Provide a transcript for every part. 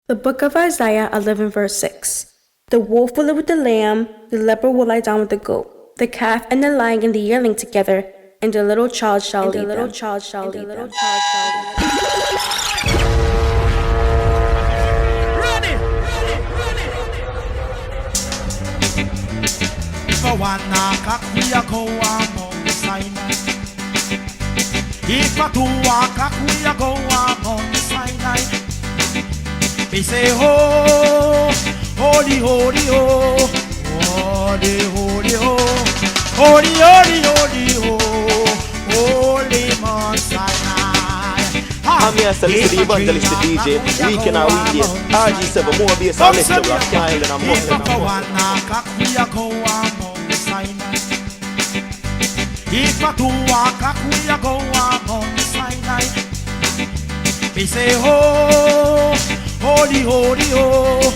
The book of Isaiah 11 verse 6. The wolf will live with the lamb, the leopard will lie down with the goat, the calf and the lion and the yearling together, and the little child shall lead them. If I wanna cock we a go on Mount Sinai. If I do a cock we a go on Mount Sinai. We say oh, holy, holy, oh, holy, holy, oh, holy, holy, holy, oh, holy Mount Sinai. I'm here to listen to the evangelist DJ, weekend or weekdays, RG7, more bass and less sugar, Kyle and I'm If I wanna cock we a go on Mount Sinai. If I do a cock we a go on Mount Sinai. We say oh, holy, holy, oh,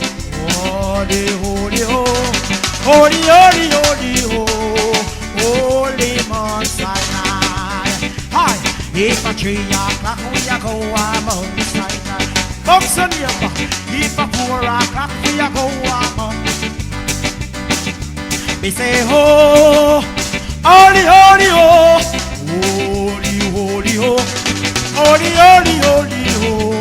holy, holy, oh, holy, holy, holy, oh, holy Mount Sinai. Hi, if a 3 o'clock we a go on Mount Sinai. Box on your if a 4 o'clock we a go on Mount. We say oh, holy, holy, oh, holy, holy, oh, holy, holy, holy, oh.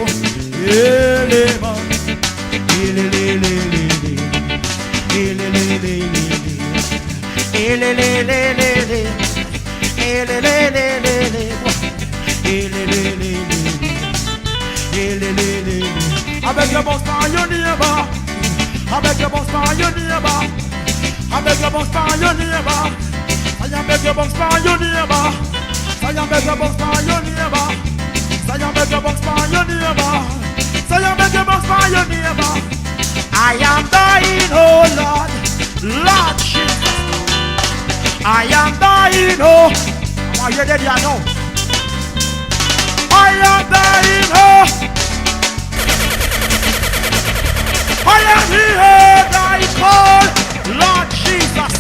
I beg you boss for your neighbor. I beg you boss for your neighbor. I beg you boss for your neighbor. I beg you boss for your neighbor. I beg you boss for your neighbor. I beg you boss for your neighbor. So you make a box for your neighbor. I am dying, oh Lord, Lord Jesus. I am dying, oh. Are you ready? I know. I am dying, oh. I am here, I call Lord Jesus.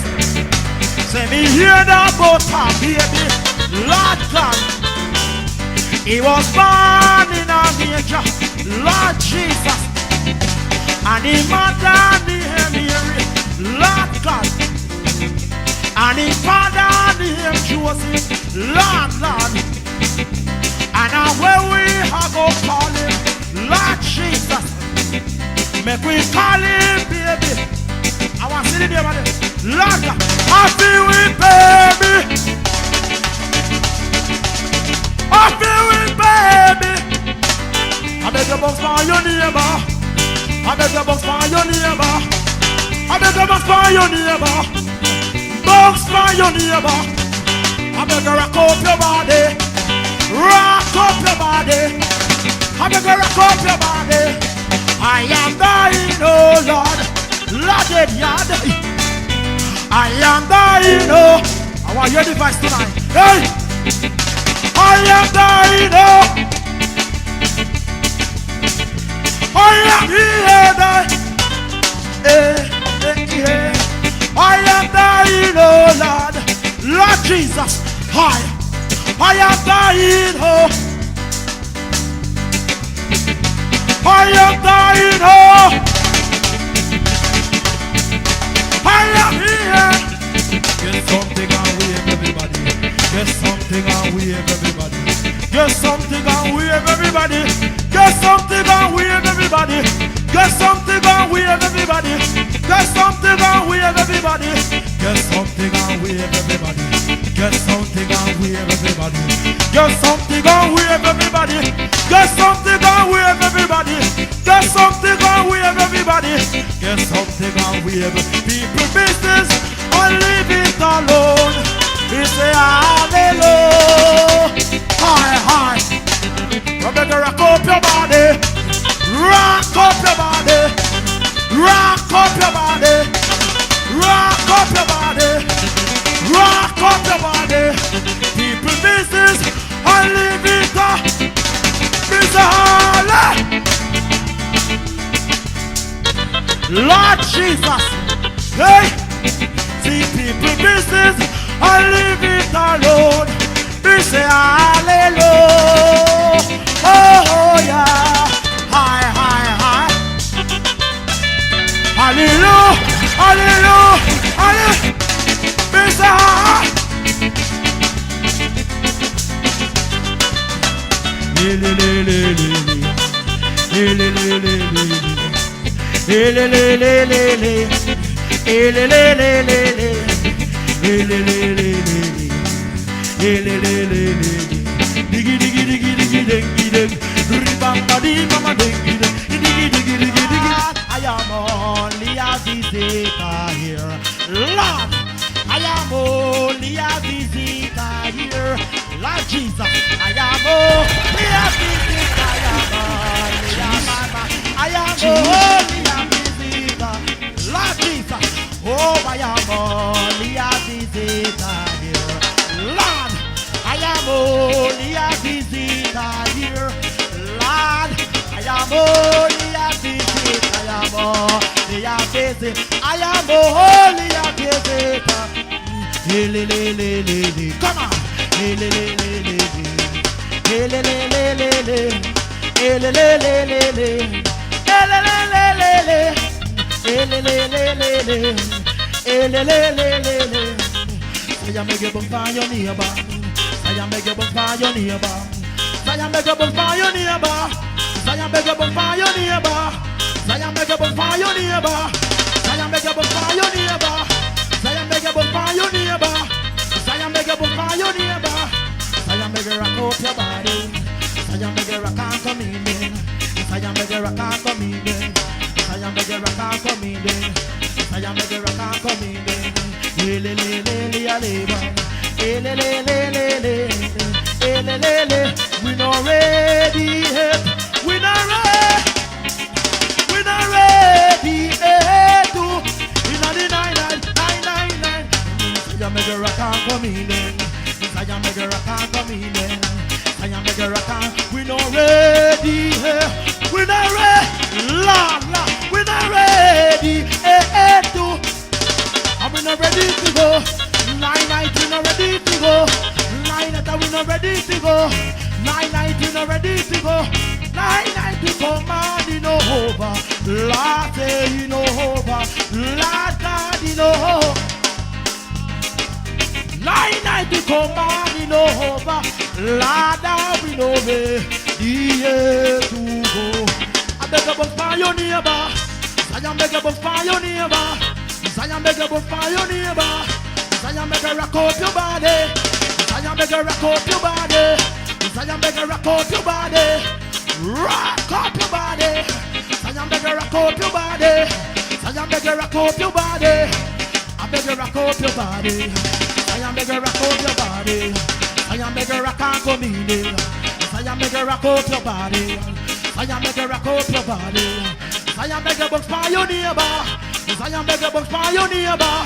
Say me hear the butter, baby, Lord God. He was born in a manger, Lord Jesus, and he mother named Mary, Lord God, and he father named Joseph, Lord, Lord, and now where we have go call him, Lord Jesus, make we call him baby. I want to see the name of it, Lord God, happy with baby. I feel it, baby. I beg you box for your neighbor. I beg you box for your neighbor. I beg you box for your neighbor. Box for your neighbor. I beg you rock up your body. Rock up your body. I beg you rock up your body. I am dying, oh Lord. Lord, yard. I am dying, oh. I want your device tonight. Hey. I am dying, oh. I am here, I am dying, oh Lord, Lord Jesus. I am dying, oh. I am dying, oh. I am here. Get something and wave everybody. Get something and wave everybody. Get something and wave everybody. Get something and wave everybody. Get something and wave everybody. Get something and wave everybody. Get something and wave everybody. Get something and wave everybody. Get something and wave everybody. Get something and wave everybody. Get something and wave everybody. Get something and wave people business and leave it alone. We say hallelujah. Hi. Rebecca, rock up your body. Rock up your body. Rock up your body. Rock up your body. Rock up your body. People business and leave it up. Mr. Harley. Lord Jesus. Hey. See people business and leave it alone. We say hallelujah. Oh yeah. Hi. I am only a visitor here, Lord. I am only a visitor here, Lord Jesus. I am only a visitor. I am only a visitor, Lord Jesus. Oh, I am only a visitor here, Lord. I am only a visitor here, Lord. I am only a visitor. I am only a visitor. I am only a visitor. Come on. I make a bonfire your neighbor. I make a bonfire your neighbor. I make a bonfire your neighbor. I make a bonfire your neighbor. I make a bonfire your neighbor. I make a bonfire your neighbor. I make a bonfire your neighbor. I make a bonfire your neighbor. I make a rock up your body. I make a rock and come in. I make a rock and come in. I make a rock and come in. I make a rock and come in. We not ready yet. We not ready. We not ready yet. In the 999. I make a rock and come in. I make a rock and come in. I make a rock and we not ready yet. We not ready. La. We not ready yet. And we not ready to go. 9 we not ready to go. 9 we not ready to go. 9 we not ready to go. 9 to come on in over. Lord in over. Lord God in over. 9 to come on in over. Lord we know where the to go. I beg about fire your neighbor. I beg about fire your neighbor. I make a fire your neighbor. I make a rock up your body. I make a rock up your body. I make a rock up your body. Rock up your body. I make a rock up your body. I make a rock up your body. I make a rock up your body. I make a rock up your body. I make a rock and come in. I make a rock up your body. I make a rock up your body. I make a fire your neighbor. I make a fire your neighbor.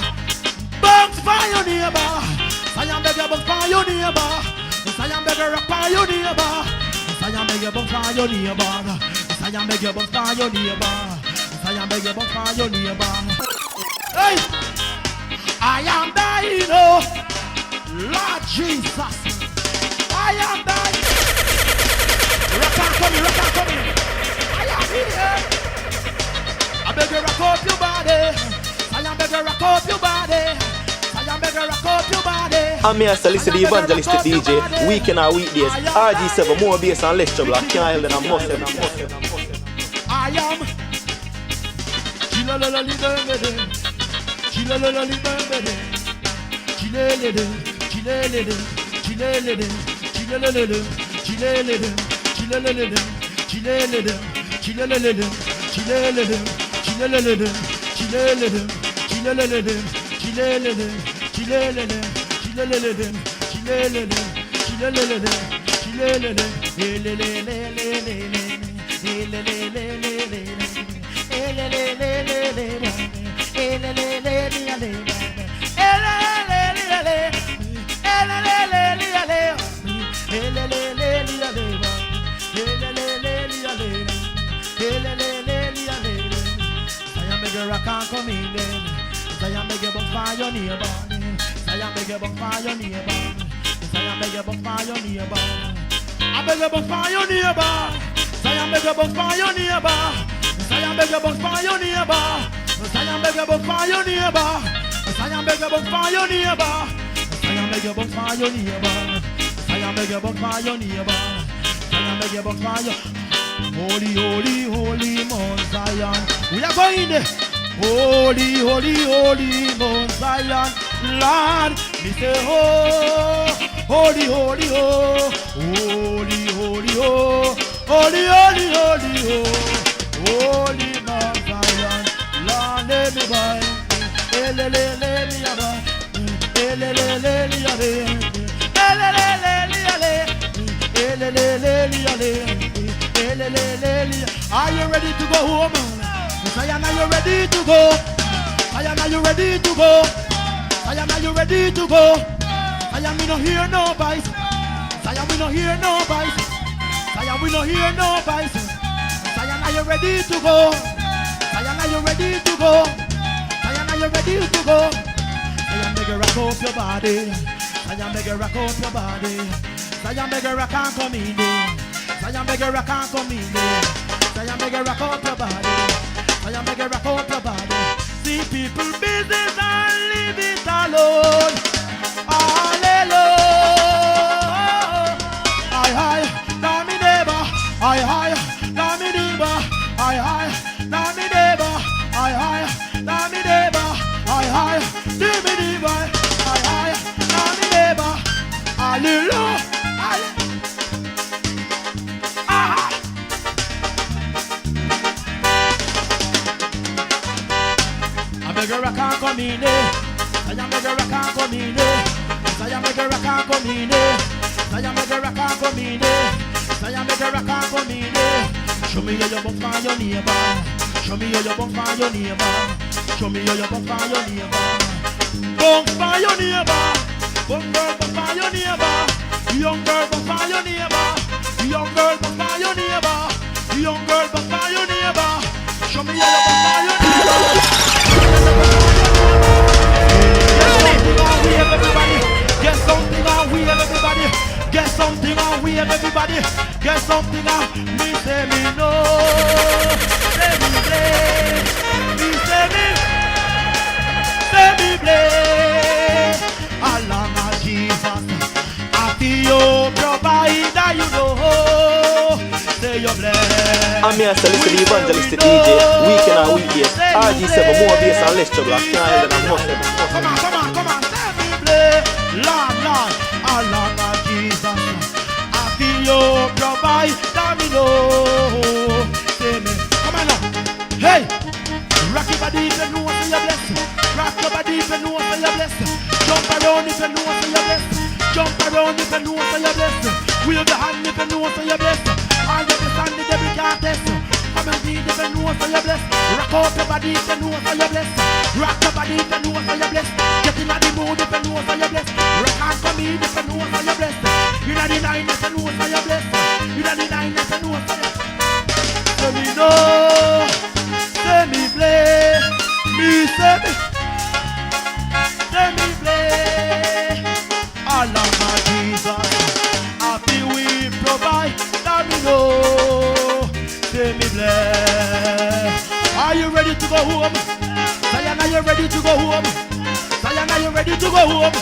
Box fire your neighbor. I make a fire your neighbor. I make a rock fire your neighbor. I make a fire your neighbor. I make a fire your neighbor. I make a fire your neighbor. Hey, I am dying, oh Lord Jesus. I am dying. Rock and come in. I am here. I beg you rock up your body. I beg you rock up your body. I beg you rock up your body. I'm here to listen to the evangelistic DJ weekend or weekdays. RG7 more bass and less trouble. I can't help it. I must have. I am I can't come in then. I make a fire your neighbor. I make a fire your neighbor. I make a fire your neighbor. I beg a fire your neighbor. I make a fire your neighbor. I make a fire your neighbor. I make a fire your neighbor. I make a fire your neighbor. I make a fire your neighbor. I make a fire your neighbor. I make you bounce fire. Holy, holy, holy Mount Zion. We are going there. Holy, holy, holy Mount Zion. Lord, me say, oh, holy, holy, oh, holy, holy, oh, holy, holy, holy, oh, holy Mount Zion. Lord, let me buy. Let me buy. Are you ready to go home? Zion, are you ready to go? Zion, are you ready to go? Zion, are you ready to go? Zion, we don't hear no voice. Zion, we don't hear no voice. Zion, we don't hear no voice. Zion, are you ready to go? Zion, are you ready to go? Zion, are you ready to go? Zion, make you rock up your body. Zion, make you rock up your body. Zion, make you rock and come in there. Zion, make you rock and come in there. Zion, make you rock up your body. Zion, make you rock up your body. See people business and leave it alone. Hallelujah. Aye, now me neighbor. Aye, now me neighbor. Aye, now me neighbor. Aye, now me neighbor. Aye, give me neighbor. Aye, now me neighbor. Hallelujah. I make a rock and come in there. I make a rock and come in there. I make a rock and come in there. I make a rock and come in there. I make a rock and come in there. Show me how you bump for your neighbor. Show me how you bump for your neighbor. Show me how you bump for your neighbor. Bump for your neighbor. Bump girl, bump for your neighbor. Young girl, bump for your neighbor. Young girl, bump for your neighbor. Young girl, bump for your neighbor. Show me how you bump for your neighbor. Get something on we have everybody. Get something on we have everybody. Get something on me say me no. Say me play. Me say me play. Along with Jesus, I feel provider, you know. Say you're blessed. I'm here to listen to the evangelist, the DJ, weekend and weekdays. RG7, more bass and less trouble. I can't hear that I'm hustling. Come on, say me play. Lord, along with Jesus, I feel you provide, me know. Say me, come on now. Hey, rock your body if you know what you're blessed. Rock your body if you know what you're blessed. Jump around if you know what you're blessed. Jump around if you know what you're blessed. Wheel the hand if you know what you're blessed. All the stand the devil can't test. Come and read if you know what you're blessed. Rock out your body if you know what you're blessed. Rock your body if you know what you're blessed. Get in the mood if you know what you're blessed. Rock and come in if you know what you're blessed. You know the nine if you know what you're blessed. You know the nine if you know what you're blessed. Say me know, say me play, me say me play. Along with Jesus, happy we provide, that me know. Say me bless. Are you ready to go home? Zion, are you ready to go home? Zion, are you ready to go home?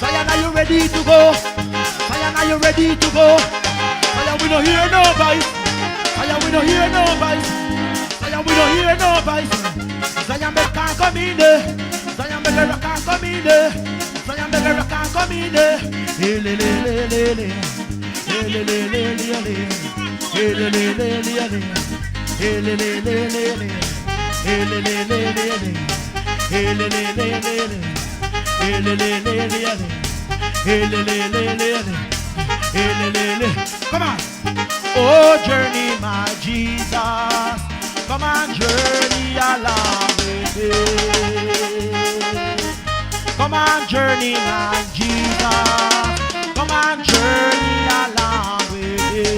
Zion, are you ready to go? Zion, are you ready to go? Zion, we don't hear no voice. Zion, we don't hear no voice. Zion, we don't hear no voice. Zion, make can come in there. Zion, make a rock and come in there. Zion, make a rock and come in there. Hey, le, le, le, le, le. Hey, le, le, le, le, le. Hey, le, le, le, le, le. Hey, le, le, le, le, le. Hey, le, le, le, le, le. Hey, le, le, le, le, le. Hey, le, le, le, le, le. Hey, le, le, le, le, le. Hey, le, le, le. Come on. Oh, journey, my Jesus. Come on, journey along with me. Come on, journey, my Jesus. Come on, journey along with me.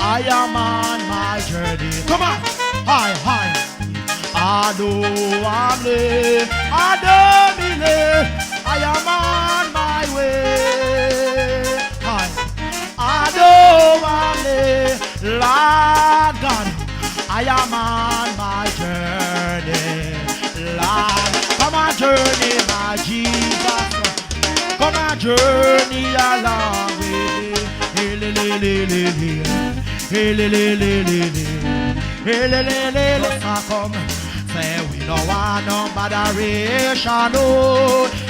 I am on my journey. Come on. Hi. I am on my way. Hi. Lord God, I am on my journey. Lord, come on, journey, my Jesus. journey along with me. Hey, le, le, le, le, le. Hey, le, le, le, le, le. Hey, le, le, le, le. Come, say we don't want no moderation, no.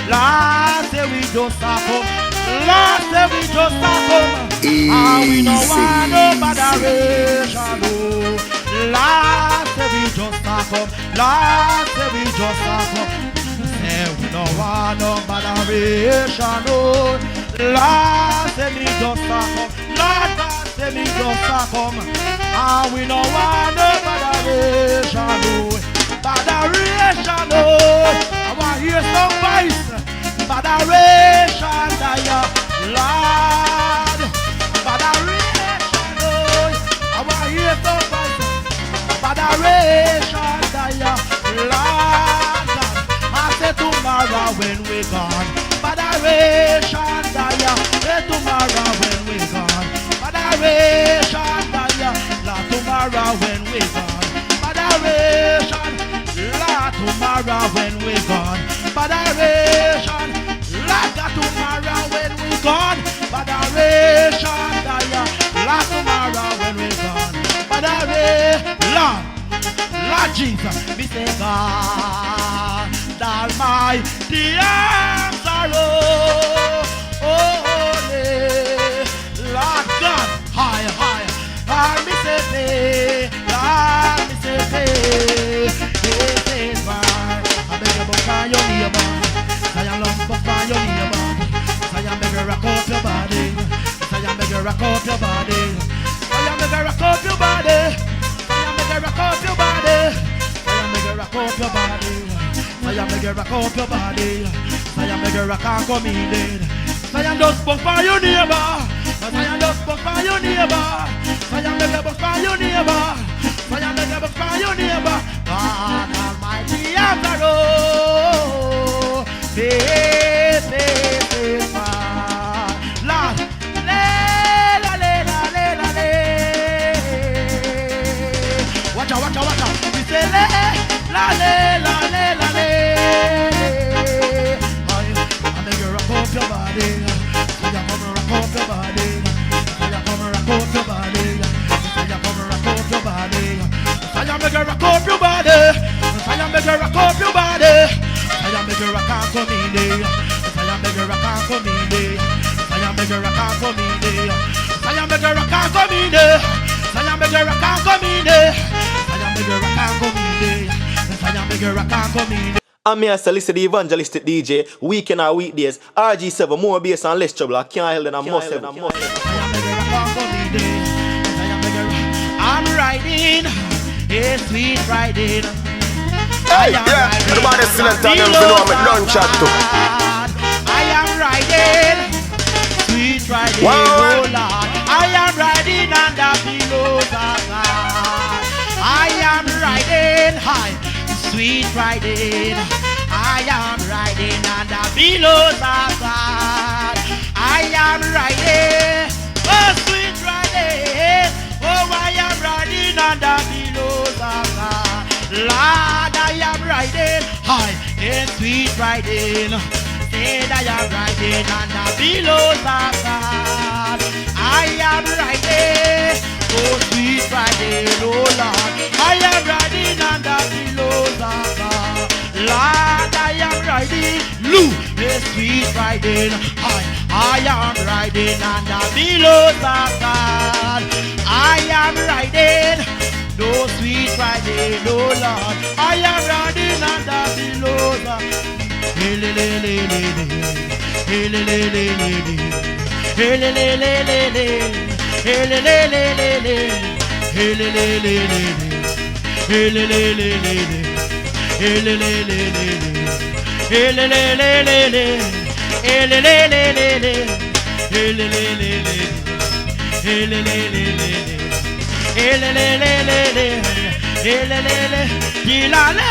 Lord, say we just come. Lord, say we just come. And we don't want no moderation, no. Lord, say we just come. Lord, say we just come. Say we don't want no moderation, no. Lord, say me just come. Lord, God, say me just come. And we don't want no moderation, no. Moderation, no. I want to hear some voice. Moderation, Lord. Moderation, no. I want to hear some voice. Moderation, Lord. I say tomorrow when we gone. Moderation, say tomorrow when we gone. Moderation, Lord, tomorrow when we gone. Moderation, Lord, tomorrow when we gone. Moderation, Lord, tomorrow when we gone. Moderation, Lord, tomorrow when we gone. Moderation, Lord Jesus, me say God Almighty, I'm sorrow, holy, Lord God, high, Lord me say, Lord me say, I beg you for your neighbor, say I love for your neighbor, say I beg you rock up your body, say I beg you rock up your body, say I beg you rock up your body, say I beg you rock up your body, say I beg you rock up your body, say I beg you rock up your body, say I beg you rock and come in dead, say I just bump for your neighbor, say I just bump for your neighbor, say I beg you bump for your neighbor, say I beg you bump for your neighbor, God Almighty after all, faith, Lord, watch out, we say la. I beg you rock up your body, say you come rock up your body, say you come rock up your body, say you come rock up your body, say you beg you rock up your body, say you beg you rock up your body, say you beg you rock and come in there, say you beg you rock and come in there, say you beg you rock and come in there, say you beg you rock and come in there, say you beg you rock and come in there, say you beg you rock and come in there. I'm here to listen to the evangelistic DJ, weekend or weekdays, RG7, more bass and less trouble. I can't help it, I must have. I'm riding, a sweet riding. Hey, yeah, everybody select on them, you know I'm a lunch chat too. I am riding, sweet riding, oh Lord. I am riding under pillows of God. I am riding high, sweet riding. I am riding under billows of God. I am riding, oh sweet riding. Oh, I am riding under billows of God. Lord, I am riding high and sweet riding. Said I am riding under billows of God. I am riding, oh sweet riding, oh Lord. I am riding under billows of God. Lord, I am riding, Lou, a sweet riding. I am riding under billows of God. I am riding, no sweet riding, no Lord. I am riding under billows of God. Hey, le, le, le, le, le. Hey, le, le, le, le, le. Hey, le, le, le, le, le. Hey, le, le, le, le, le. Hey, le, le, le, le, le. Hey, le, le, le, le, le. Hey, le, le, le, le, le. Hey, le, le, le, le, le. Hey, le, le, le, le, le. Hey, le, le, le, le, le. Hey, le, le, le, le, le. Hey, le, le, le, le, le. Hey, le, le, le. Dilale.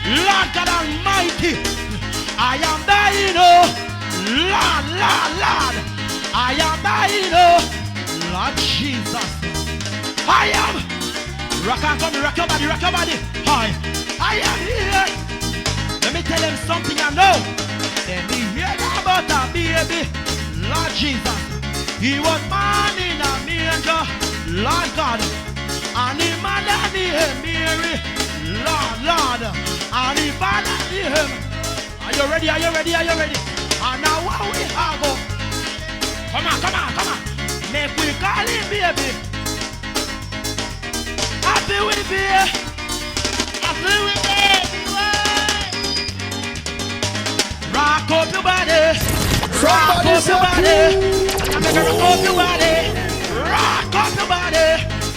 Lord God Almighty, I am dying, oh, Lord, Lord, Lord, I am dying, oh, Lord Jesus, I am. Rock and come, rock your body, rock your body. I am here. Let me tell him something I know. Then he heard about a baby, Lord Jesus. He was born in a manger, Lord God, and he mother named Mary, Lord, Lord, and he father named him. Are you ready? Are you ready? Are you ready? And now what we have? Come on, come on, come on. Make we call him baby. Happy with me. Happy with me. Rock up your body. Rock up your body. Rock up your body. Rock up your body.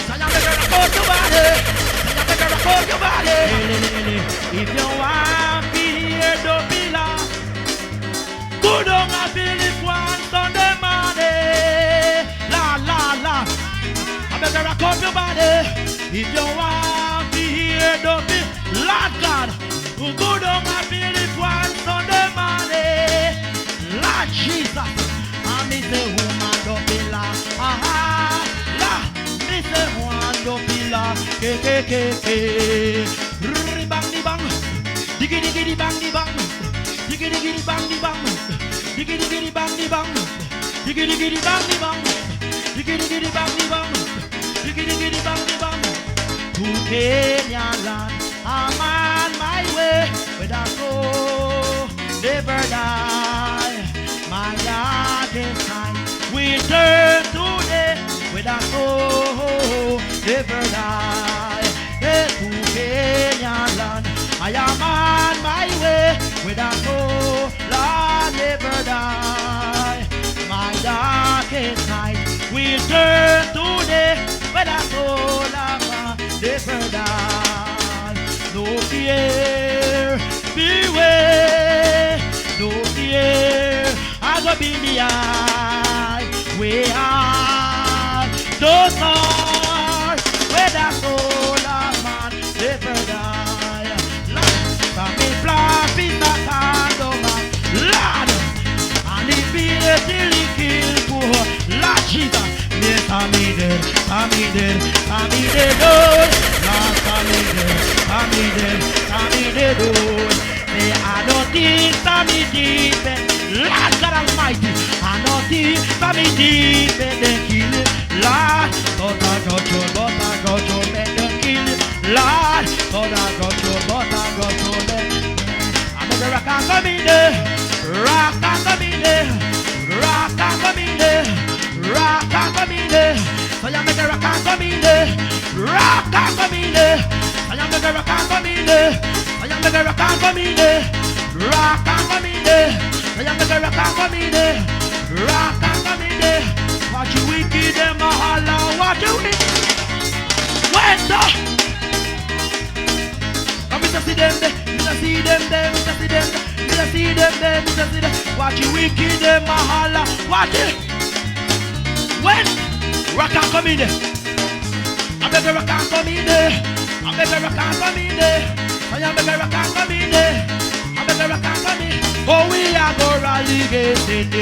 Rock up your body. Rock up your body. If you want to hear the pillar, go down and feel it once Sunday morning. La la la. I better rock up your body. If you want to hear the beat, Lord God, go down and feel it once Sunday morning. Lord Jesus, I miss the woman do pillar. La, miss the woman do pillar. Ke. Bang di bang, diggy diggy di bang di bang, diggy diggy di bang di bang, diggy diggy di bang di bang, diggy diggy di bang di bang, diggy diggy di bang di bang, diggy diggy di bang di bang. To Kenya land, I'm on my way. Where I go, never die. My God is time. We turn today. Where I go, never die. To Kenya land, I am on my way. Where I go, Lord, never die. My darkest night will turn today. Where I go, Lord, never die. No fear, beware. No fear, I go be the eye. We are so sorry. Where that soul of man never die. From me flop is a candle man, Lord, and he beat it till he kill poor Lord Jesus. Yes, I'm dead, I'm dead, I'm dead, oh, Lord, I'm dead, oh. Say I don't think I'm deep, Lord God Almighty, I don't think I'm deep, they kill it, Lord, but I got you, let them kill it, Lord, but I got you, let I'm a rock and come in there, rock and come in there, rock and come in there, rock and come in there, so you make a rock and come in there, rock and come in there, so you make a rock and come in there, so you make a rock and come in there, rock and come in there, so you make a rock and come in there, rock and come in there. Watch you wicked them a holler, watch you wicked. When the come to see them there, to see them there, to see them there, to see them there, to see them. Watch you wicked them a holler, watch it. When rock and come in there, I beg rock and come in there, I beg rock and come in there, I beg rock and come in there, I beg rock and come in. Oh, we are go rally against it,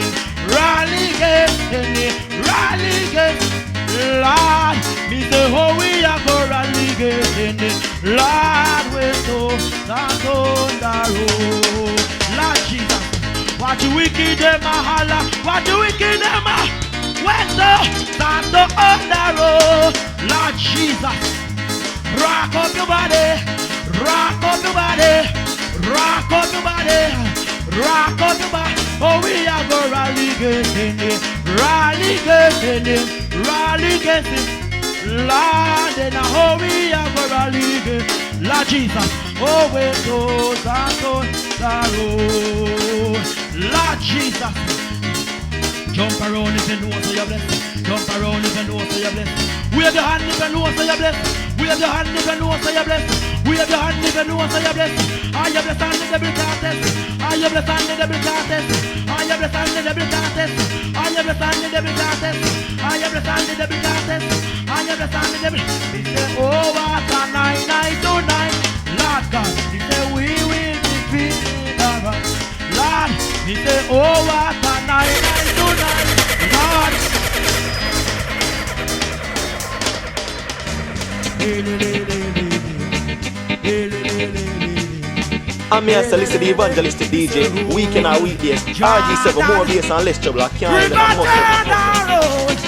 rally against it, rally against Lord. Me say, oh, we are go rally against it, Lord. We so stand on the road, Lord Jesus. Watch you wicked them a holler, watch you wicked them a. When the stand on the road, Lord Jesus, rock up your body, rock up your body, rock up your body, rock up your body. Oh, we are going to rally against it, rally against it, rally against it. Lord, and oh, we are going to rally against Lord Jesus. Oh, we go stand on the road, Lord Jesus. Jump around if you know so you're blessed. Jump around if you know so you're blessed. Wave your hand if you know so you're blessed. Wave your hand if you know so you're blessed. Wave your hand if you know so you're blessed. Are you blessed and the devil can't test? Are you blessed and the devil can't test? Are you blessed and the devil can't test? Are you blessed and the devil can't test? Are you blessed and the devil can't test? Are you blessed and the devil? He say, oh, what a night, night, oh, night. Lord God, he say, we Oh, what a night tonight, Lord. I'm here to listen to the evangelistic DJ, weekend or weekdays. RG7, more bass and less trouble. I can't River even Jordan Road,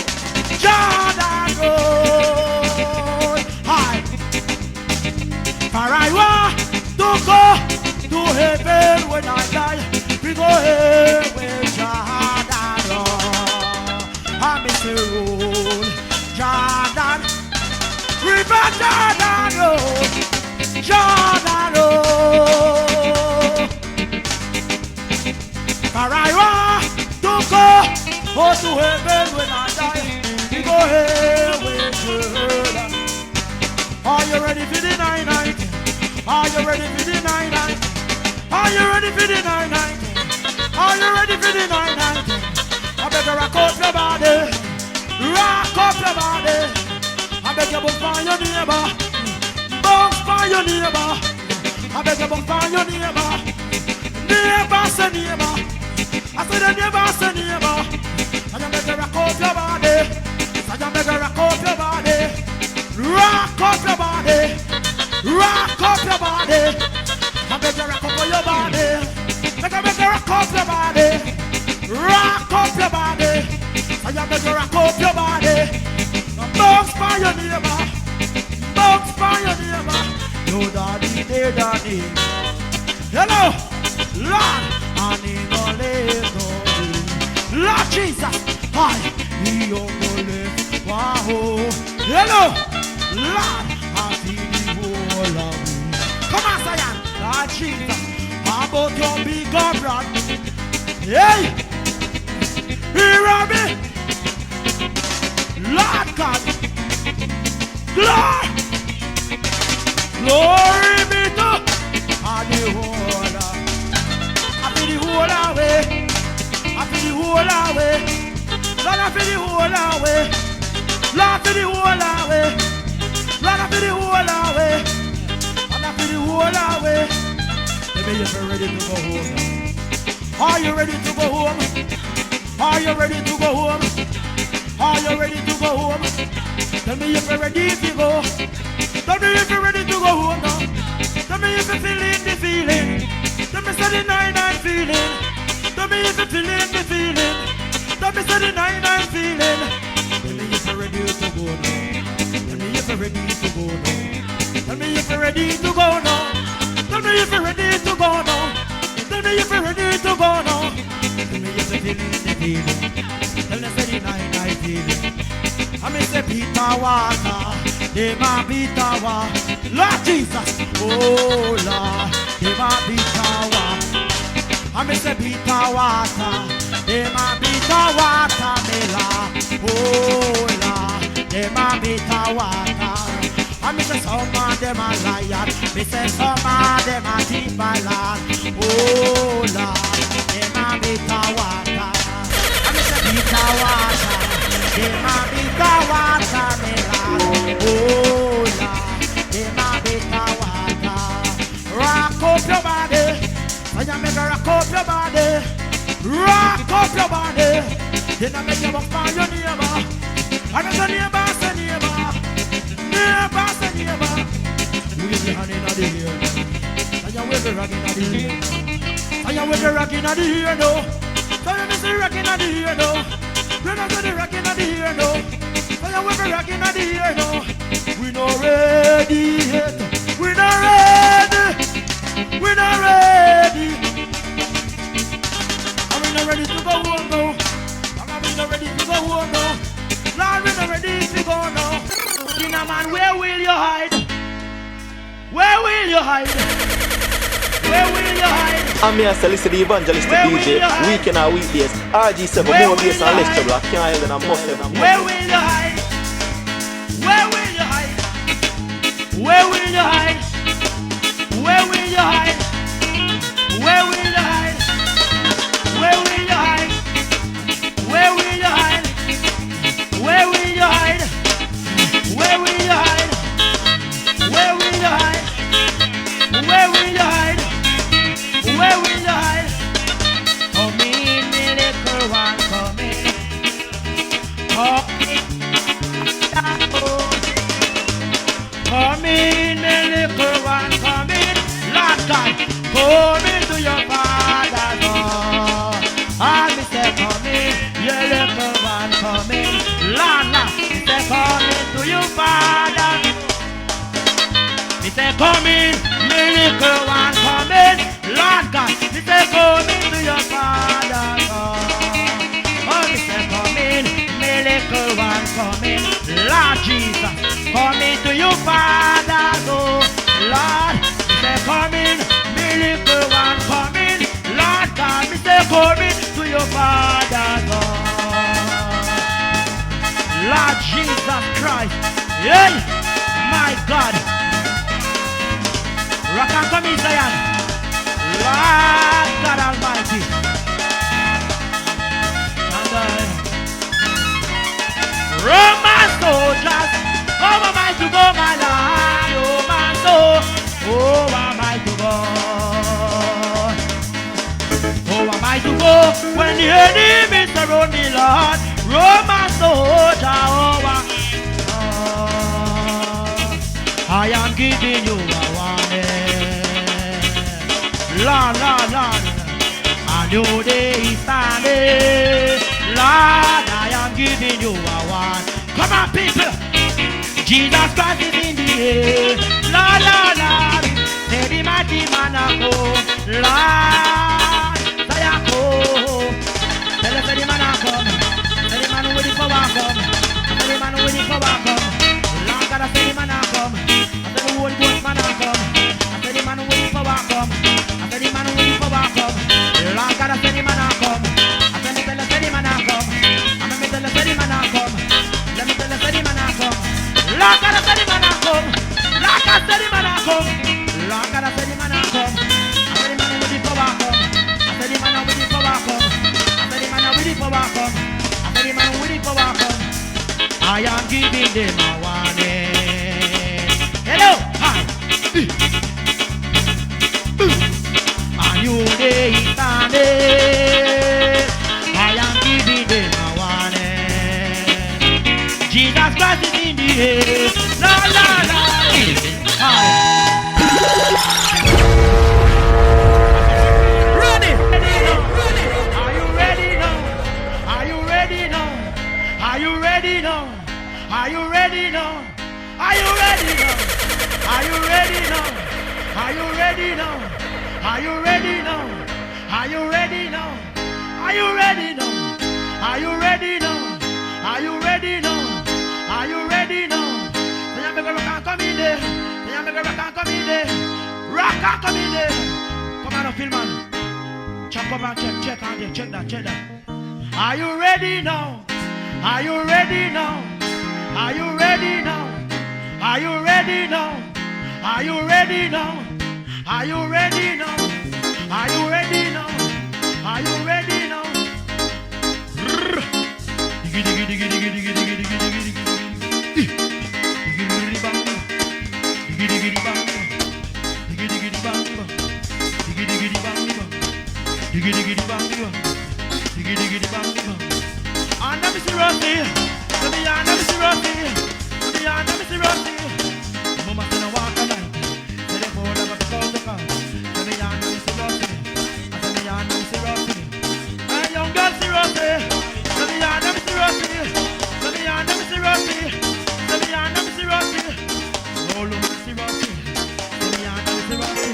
Jordan Road. Hi. For I want to go to heaven when I die. We go heaven, Jordan Road. I miss the road, Jordan. River Jordan Road, Jordan Road. For I want to go to heaven when I die. We go heaven, Jordan. Are you ready for the night? Are you ready for the night? Are you ready for the night? Are you ready for the night? I better rock up your body, rock up your body. I beg you bounce by your neighbor, bounce by your neighbor. I beg you bounce by your neighbor, neighbor say neighbor. I say the neighbor say neighbor. I just beg you rock up your body, I just beg you rock up your body, rock up your body, rock up your body. I beg you rock up your body, beg you rock up your body, rock up your body. I just beg you rock up your body. Bounce by your neighbor, bounce by your neighbor. Yo, daddy, dear daddy. Hello, Lord, I need no little. Lord Jesus, hi, he only wow. Hello, Lord, I feel the whole of me. Come on, Zion, Lord Jesus, how about your big God? Hey, hear me. Lord God, glory, glory be to the whole. I feel the whole away, I feel the whole away, Lord I feel the whole away, Lord I feel the whole away, Lord I feel the whole away, and I feel the whole away. Maybe you're ready to go home now. Are you ready to go home? Are you ready to go home? Are you ready to go home? Tell me if you're ready to go. Tell me if you're ready to go home now. Tell me if you're feeling the feeling. Tell me say the night feeling. Tell me if you're feeling the feeling. Tell me say the night feeling. Tell me if you're ready to go now. Tell me if you're ready to go now. Tell me if you're ready to go now. Tell me if you're ready to go now. Tell me if you're ready to go now. Tell me if you're feeling the feeling. Tell me say the night feeling. I mean say Peter water, they ma Peter water. Lord Jesus, oh Lord, they ma Peter water. I mean say Peter water, they ma Peter water, me la. Oh Lord, they ma Peter water. I mean say some of them a liar, me say some of them a thief by Lord. Oh Lord, they ma Peter water. Peter water, they ma Peter water, me la. Oh la, they ma Peter water. Rock up your body, I just make you rock up your body. Rock up your body, then I make you walk by your neighbor. I just say neighbor, say neighbor, neighbor, say neighbor. Wave your hand in the air, and you wave your rock in the air, and you wave your rock in the air, no. So you miss the rockin' at the ear now. We're not gonna rockin' at the ear now. So you will be rockin' at the ear now. We not ready yet. We not ready. We not ready. And we not ready to go home now. And we not ready to go home now. Lord, we not ready to go now. Dinner man, where will you hide? Where will you hide? Where will you hide? I'm here to listen to the evangelistic DJ, weekend or weekdays. RG7, more bass and less trouble. I can't hide and I must have. Where will you hide? Where will you hide? Where will you hide? Where will you hide? Where will you hide? Where will you hide? Where will you hide? Where will you hide? Where will you hide? Where will you hide? Where will you hide? Where will you hide? Come in God, come into your Father's home. And me say come in, your little one come in. Lord, me say come into your Father's home. Me say come in, me little one come in. Lord God, me say come into your Father's home. Oh, me say come in, me little one come in. Lord Jesus, come into your Father's home. Lord, me say come in, me little one come in. Lord God, me say come in to your Father's home. Lord Jesus Christ, yeah, my God. Rock and come in, Zion. Lord God Almighty. And Roman soldiers, how am I to go, my Lord? Oh, my soul, oh, am I to go? Oh, am I to go when the enemy surround me, Lord? Roman soldier, I am giving you a warning. Lord, Lord, Lord, a new day is starting. Lord, I am giving you a warning. Come on, people. Jesus Christ is in the air. Lord, Lord, Lord, say the mighty man a go. Lord, say a go. Tell us say the man a come. Say the man with the power come. Say the man with the power come. Lord God, I say the man a come. I say the Holy Ghost man a come. I say the man with the power come. I say the man with the power come. Lord God, I say the man a come. I say me tell us say the man a come. I me tell us say the man a come. Let me tell us say the man a come. Lord God, I say the man a come. Lord God, say the man a come. Lord God, I say the man a come. I say the man with the power come. I say the man with the power come. I say the man with the power come. I say the man with the power come. I am giving them a warning. Hello, hi. A new day is starting. I am giving them a warning. Jesus Christ is in the air. La la la. Hi. Ready? Are you ready now? Are you ready now? Are you ready now? Are you ready now? Are you ready now? Are you ready now? Are you ready now? Are you ready now? Are you ready now? Are you ready now? Are you ready now? Are you ready now? Are you ready now? Say I'm gonna rock and come in there. Say I'm gonna rock and come in there. Rock and come in there. Come on, film man. Check up and check on there. Check that. Are you ready now? Are you ready now? Are you ready now? Are you ready now? Are you ready now? Are you ready now? Are you ready now? Are you ready now? Diggy diggy diggy diggy diggy diggy diggy diggy diggy bang diggy diggy bang diggy diggy bang diggy diggy bang diggy diggy bang diggy diggy bang. And let me see Rossi. Let me see Rossi. Let me see Rossi. Mama said I walk a night. Say the phone never be called the car. Let me see Rossi. I said let me see Rossi. My young girl see Rossi. Let me see Rossi. Let me see Rossi. Let me see Rossi. Roll on see Rossi. Let me see Rossi.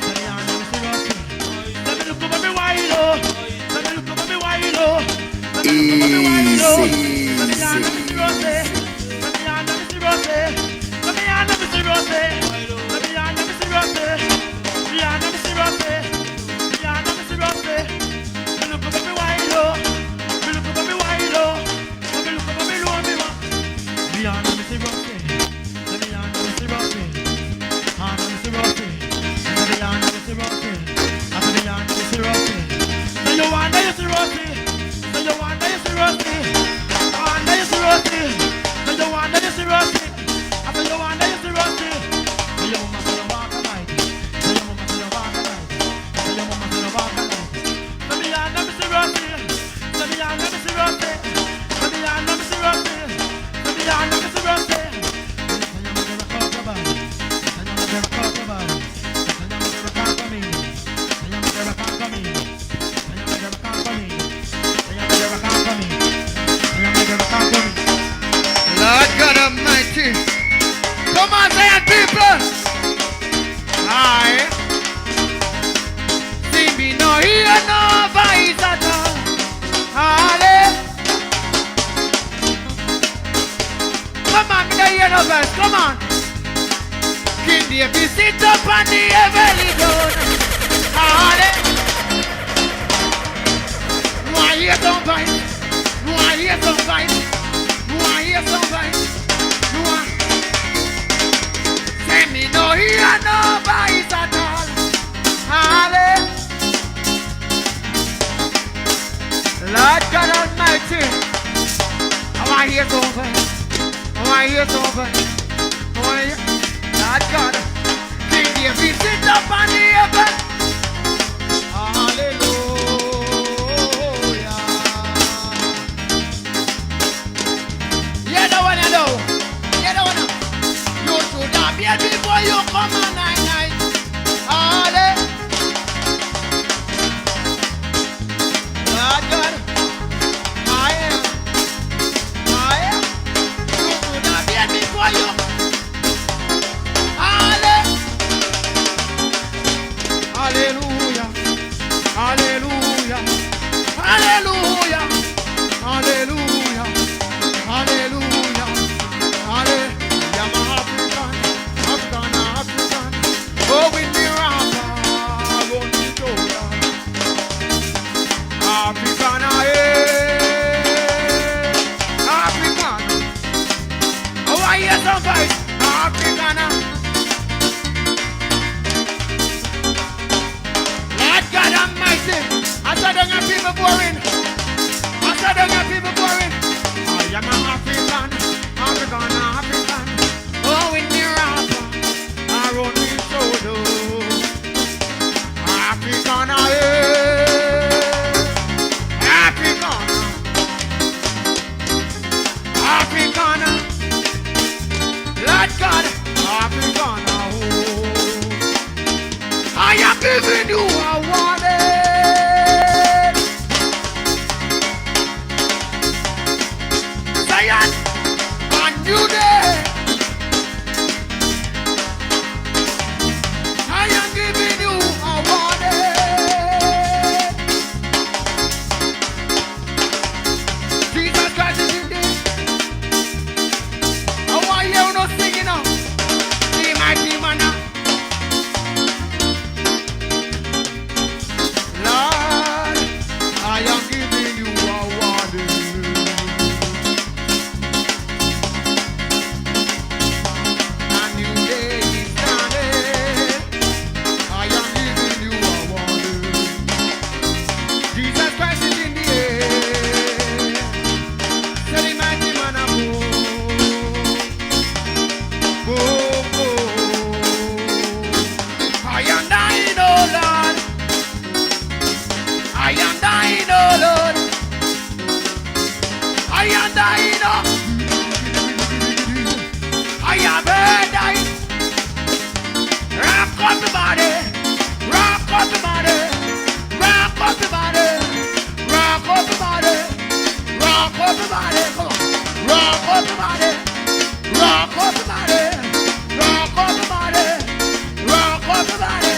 Let me see Rossi. Let me look over me while oh. Let me look over me while oh. Let me look over me while oh. Let me see Rossi. Let me see Rossi. verse, come on. King David sit up on the heavenly throne. No, I hear some vibes. No, I hear some vibes. No, I hear some vibes. No, I... Say me no hear no vibes at all. Lord God Almighty, I want to hear some vibes. I want to hear some vibes. I want to hear... Lord God, King David sit up on the heaven. Hallelujah. You know what I know? You know what I know? You should have been before you come on night. Hallelujah. Lord God, I am. You should have been before you. Hallelujah, hallelujah, hallelujah, hallelujah, hallelujah, hallelujah, my African, oh with me rapper, oh with me shoulder, African, African, oh I hear some voice, African. God Almighty, I said don't have people boring. I said don't have people boring. I am an African. Oh, in the rapper, I run me shoulder. African, African, Lord God, African, oh, I am giving you a warning. Zion, a new day. I am giving you a warning. Jesus Christ is in this. Oh, why you not singing now? See my team now. I am giving you a warning. A new day is coming. I am giving you a warning. Jesus Christ is in the air. Tell him I give man a I am dying, oh Lord. I am dying, oh Lord. I am dying, oh. I am dying. Rock up the body. Rock up the body. Rock up the body. Rock up the body. Rock up the body. Come on. Rock up the body. Rock up the body. Rock up the body. Rock up the body.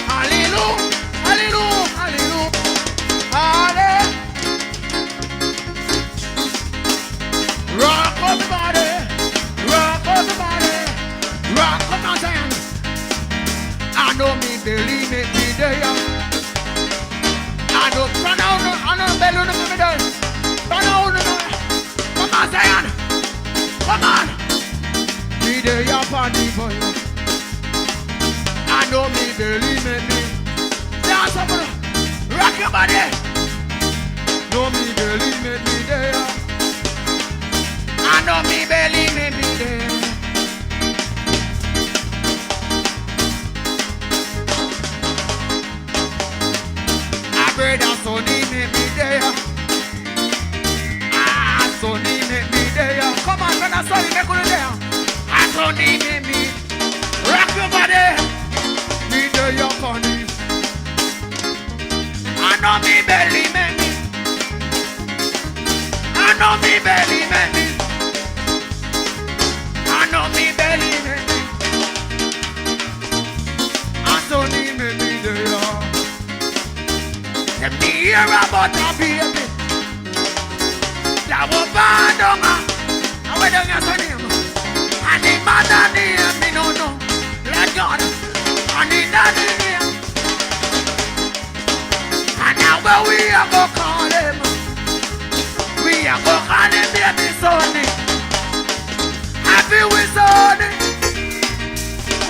Hallelujah. Hallelujah. Hallelujah. Rock up the body, rock up the body, rock up my hand. I know me believe me there. I know run out, I know belly on me there. Run out, come on, Zion, come on. Me there, upon the boy. I know me believe me. Dance up, rock your body. Know me believe me there. I know me believe me there. I pray that Sonny make me there. Ah, Sonny make me there. Come on, brother Sonny, make me there. Ah, Sonny make me. Rock your body. Me there, your Sonny. I know me believe me. I know me believe me. I know me believe me. Anthony me there. Let me hear about a baby that was born down. I went down your name. And the man daddy name. And now where we are go call him. We are go call him baby Sonny. Happy with Sonny.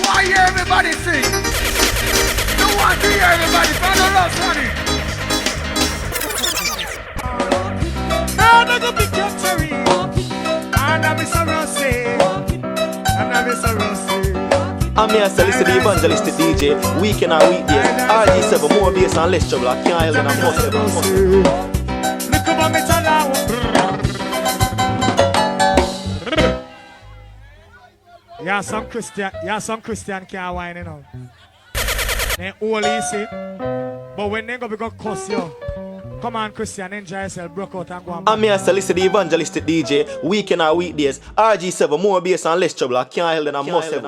Why hear everybody sing? Don't want to hear everybody follow us, Sonny. Now they go pick your cherry. And I miss a Rossi. And I miss a Rossi. I'm here to listen to the evangelistic DJ, weekend and weekdays. RG7, more bass and less trouble. I can't help it, I must have. Look over me now. Yeah, some Christian can't whine, you know. They all easy. But when they go, we go cuss you. Come on, Christian, enjoy yourself, broke out and go on. I'm here to listen to the evangelistic DJ, weekend and weekdays. RG7, more bass and less trouble. I can't help it, I must have.